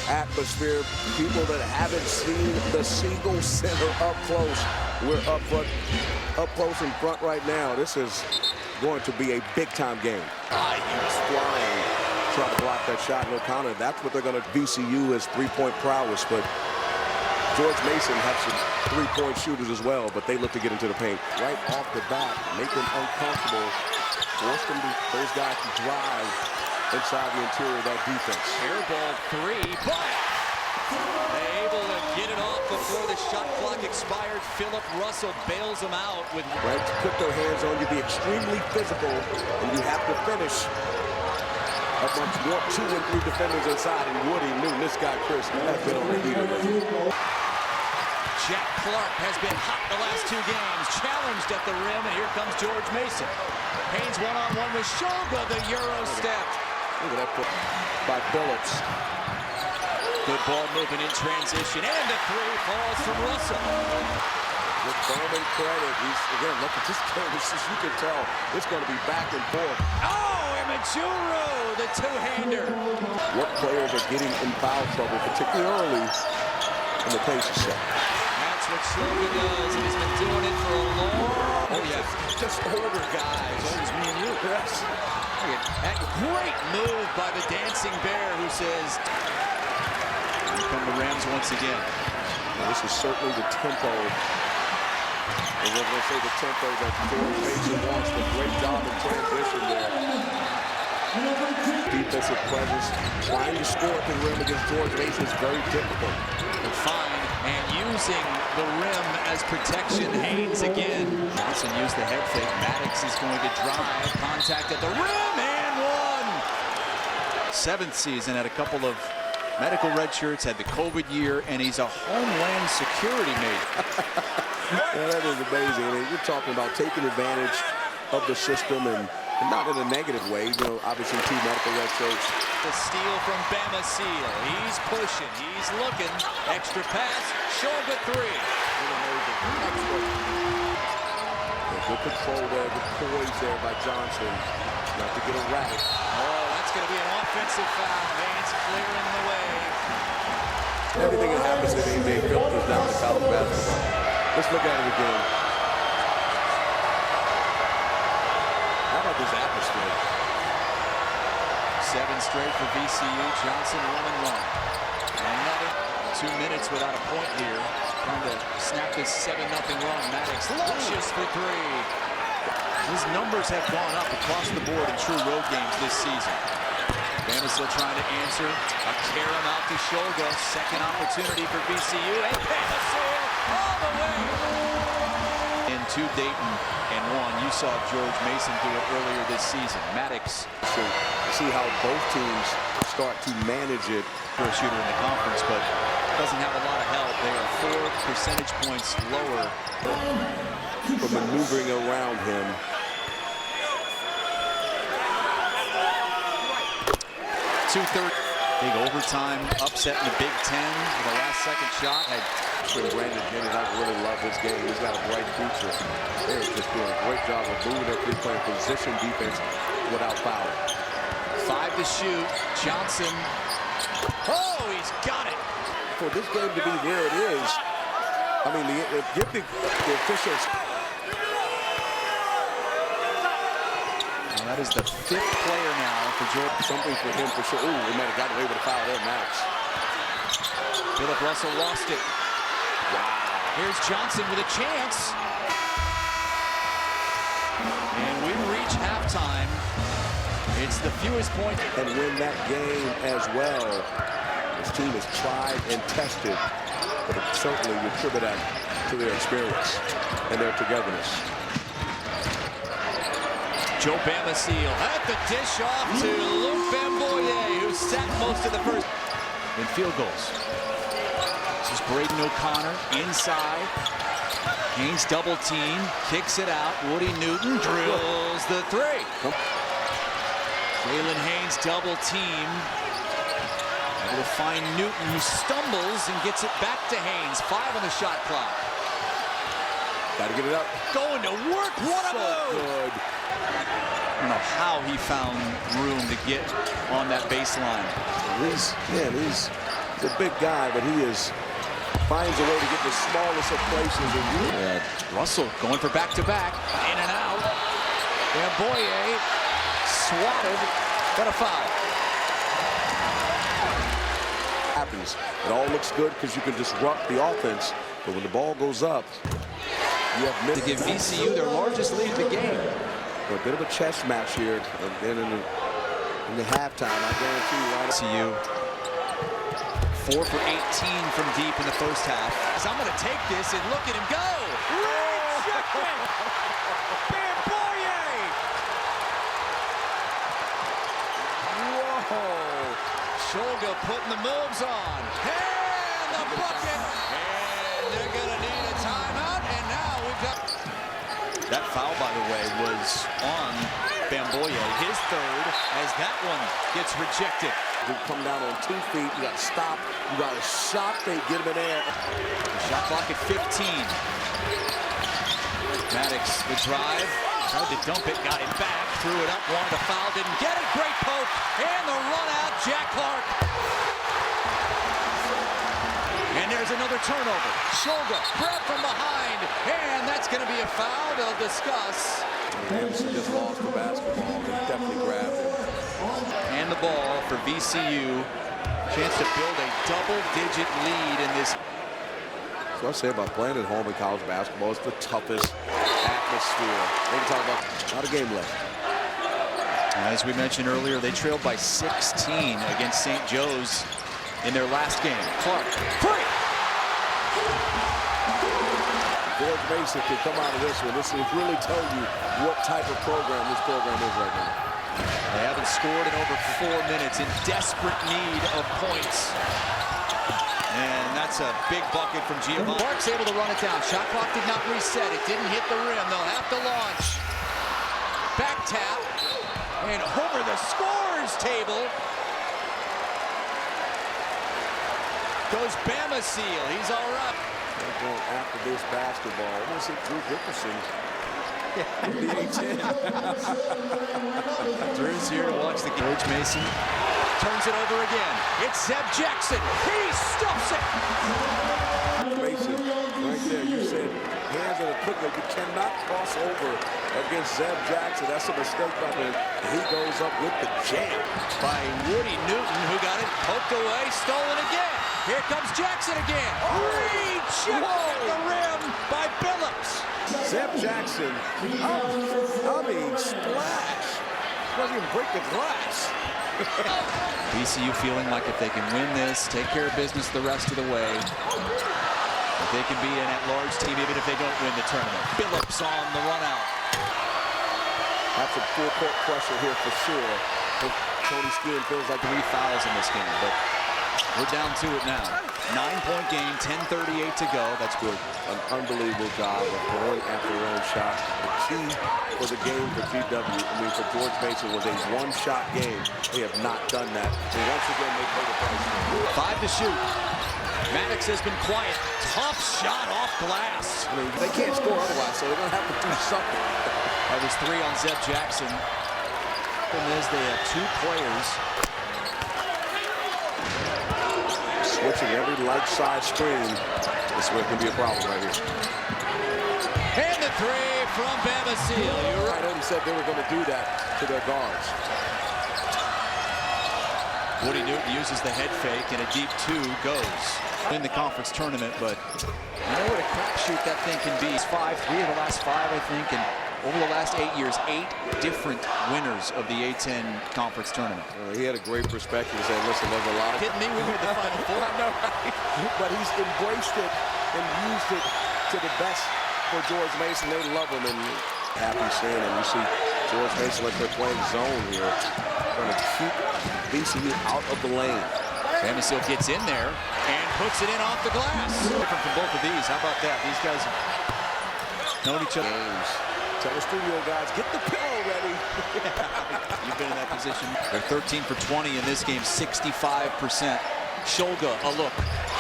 Atmosphere, people that haven't seen the Siegel Center up close. We're up close in front right now. This is going to be a big-time game. He was flying, trying to block that shot. No counter. That's what they're going to VCU is three-point prowess. But George Mason has some three-point shooters as well, but they look to get into the paint right off the bat, make them uncomfortable, force them those guys to drive inside the interior of that defense. Air ball three, but able to get it off before the shot clock expired. Philip Russell bails them out with right to put their hands on you, be extremely physical, and you have to finish amongst 1, 2, and 3 defenders inside. And Woody knew this guy Chris has been on the heater. Jack Clark has been hot the last 2 games, challenged at the rim, and here comes George Mason. Haynes one-on-one with Shoga, the Euro step. Look at that put by Phillips. Good ball movement in transition, and the 3 falls from Russell. With Bowman credit, he's again look at this game. You can tell it's going to be back and forth. Oh, Imajuru, the 2-hander. What players are getting in foul trouble, particularly early in the pace set? That's what Shoga does, and he's been doing it for a long. Oh yeah, just older guys. Always me and you. Yes. That great move by the Dancing Bear, who says, here come the Rams once again. Now, this is certainly the tempo. And we're going to say the tempo that George Mason wants. A great job in transition there. Defensive presence, trying to score at the rim against George Mason is very difficult. And fine, and using the rim as protection. Haynes again. Johnson used the head fake. Maddox is going to drive. Contact at the rim, and 1. 7th season, had a couple of medical red shirts, had the COVID year, and he's a Homeland Security mate. Yeah, that is amazing. I mean, you're talking about taking advantage of the system and not in a negative way. You know, obviously 2 medical red shirts. The steal from Bama Seal. He's pushing. He's looking. Extra pass. Shoga 3. Good control there. Good poise there by Johnson. Not to get erratic. Oh, that's going to be an offensive foul. Haynes clearing the way. Everything that happens in NBA filters down to college basketball. Let's look at it again. How about this atmosphere? 7 straight for VCU. Johnson 1-1. Another 2 minutes without a point here. Trying to snap this 7-0 run. Maddox launches for 3. His numbers have gone up across the board in true road games this season. Bama still trying to answer. A carom out to Shoga. Second opportunity for VCU. And Bama Seal all the way. In 2 Dayton and 1. You saw George Mason do it earlier this season. Maddox. So see how both teams start to manage it. For a shooter in the conference, but doesn't have a lot of help. They are 4 percentage points lower. For maneuvering around him. 2-3. Big overtime upset in the Big Ten with a last-second shot. Brandon Jennings, I really love this game. He's got a bright future. They're just doing a great job of moving their 3-point position defense without fouling. 5 to shoot. Johnson. Oh, he's got it. For this game to be where it is, I mean, give the officials. Well, that is the 5th player now for George. Something for him for sure. Ooh, we might have gotten away with a foul there, Max. Philip Russell lost it. Wow. Here's Johnson with a chance. And we reach halftime. It's the fewest point. And win that game as well. This team is tried and tested, but certainly you attribute that to their experience and their togetherness. Joe Bama Seal had the dish off to Luke Bamboye, who sat most of the first. In field goals. This is Braden O'Connor inside. Haynes double team, kicks it out. Woody Newton drills the 3. Jalen Haynes double team. Able to find Newton, who stumbles and gets it back to Haynes. 5 on the shot clock. Got to get it up. Going to work. What a move! Good. I don't know how he found room to get on that baseline. He's a big guy, but he finds a way to get the smallest of places. And Russell going for back-to-back. In and out. Bamboye swatted, but a foul. Happens. It all looks good because you can disrupt the offense, but when the ball goes up, you have to give VCU their largest lead of the game. A bit of a chess match here, and then in the halftime, I guarantee you, VCU 4 for 18 from deep in the first half. I'm going to take this and look at him go. Rejected. Bamboye. Whoa. Shulga putting the moves on. And the bucket. And they're going to need a timeout. And now we've got... That foul, by the way, was on Bamboye, his third, as that one gets rejected. You come down on 2 feet, you got to stop, you got to shot fake, get him in there. Shot clock at 15. Maddox, the drive, tried to dump it, got it back, threw it up, wanted to foul, didn't get it, great poke, and the run out, Jack Clark. And there's another turnover. Shulga, grab from behind, and that's going to be a foul. They'll discuss. Anderson just lost the basketball. He definitely grabbed him. And the ball for VCU. Chance to build a double-digit lead in this. So I say about playing at home in college basketball, it's the toughest atmosphere. They can talk about not a game left. As we mentioned earlier, they trailed by 16 against St. Joe's in their last game. Clark, free! George Mason can come out of this one. This will really tell you what type of program this program is right now. They haven't scored in over 4 minutes, in desperate need of points. And that's a big bucket from Giovanni. Clark's able to run it down. Shot clock did not reset. It didn't hit the rim. They'll have to launch. Back tap. And over the scores table goes Bama Seal. He's all right. They're going after this basketball. I'm going to say Drew Dickerson. The Drew's here to watch the game. George Mason turns it over again. It's Zeb Jackson. He stuffs it. Mason, right there, you said hands on the cooker. You cannot cross over against Zeb Jackson. That's a mistake by him. He goes up with the jam. By Woody Newton, who got it poked away, stolen again. Here comes Jackson again. Rejected at the rim by Billups. Zeb Jackson, I mean, splash. Doesn't even break the glass. VCU feeling like if they can win this, take care of business the rest of the way, they can be an at-large team even if they don't win the tournament. Billups on the run out. That's a full court pressure here for sure. Tony Skeen feels like 3 fouls in this game, but we're down to it now. 9-point game, 10:38 to go. That's good. An unbelievable job of going after their own shot. The key for the game for for George Mason was a one-shot game. They have not done that. And once again, they pay the price. 5 to shoot. Maddox has been quiet. Tough shot off glass. I mean, they can't score otherwise, so they're going to have to do something. That was 3 on Zeb Jackson. The problem is they have 2 players. Switching every light-side screen. This is where it can be a problem right here. And the 3 from Bama Seal. You're right. I already said they were going to do that to their guards. Woody Newton uses the head fake, and a deep 2 goes. In the conference tournament, but you know what a crapshoot that thing can be. It's 3 of the last 5, I think, and over the last 8 years, 8 different winners of the A-10 conference tournament. He had a great perspective. He said, listen, there's a lot of... Kidding me? We made the Final Four. I know, right? But he's embraced it and used it to the best for George Mason. They love him, and happy seeing him. You see George Mason like they're playing zone here, trying to keep VCU out of the lane. Bama Seal gets in there and puts it in off the glass. Different from both of these. How about that? These guys have known each other. Tell the studio guys, get the pillow ready. You've been in that position. They're 13 for 20 in this game, 65%. Shulga, a look.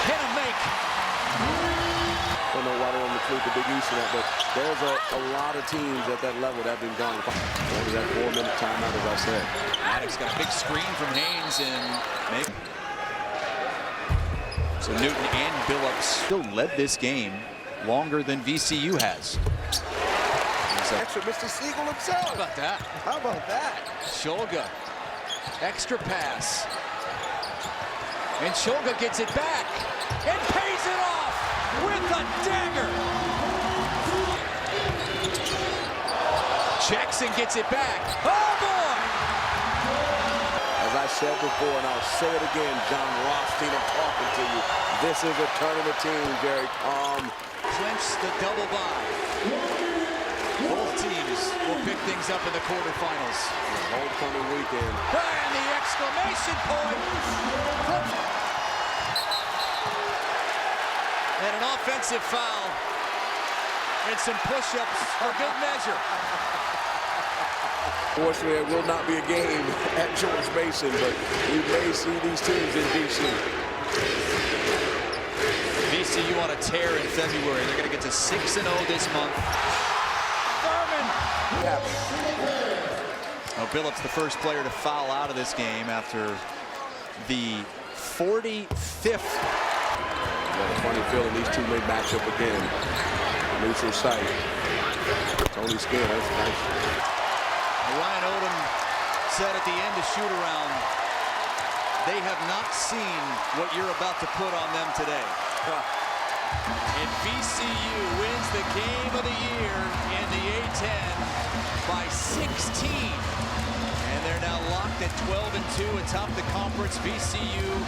Can it make? don't know why they don't include the Big East in that, but there's a lot of teams at that level that have been gone. Only that 4-minute timeout, as I said. Maddox got a big screen from Haynes and so Newton and Billups still led this game longer than VCU has. Extra Mr. Siegel himself. How about that? How about that? Shulga, extra pass. And Shulga gets it back and pays it off with a dagger. Checks and gets it back. Oh boy! As I said before, and I'll say it again, John Rothstein, I'm talking to you. This is a tournament team, Jerry. Clinch the double bye. Both teams will pick things up in the quarterfinals. Homecoming weekend. And the exclamation point. And an offensive foul. And some push-ups for good measure. Fortunately, it will not be a game at George Mason, but we may see these teams in DC. VCU on a tear in February. They're going to get to 6-0 this month. Yeah. Now, Billups, the first player to foul out of this game after the 45th. Got a funny feeling these two may match up again. Neutral site. Tony Skinner, that's nice. Ryan Odom said at the end of shoot-around, they have not seen what you're about to put on them today. And VCU wins the game of the year in the A-10 by 16. And they're now locked at 12-2 atop the conference. VCU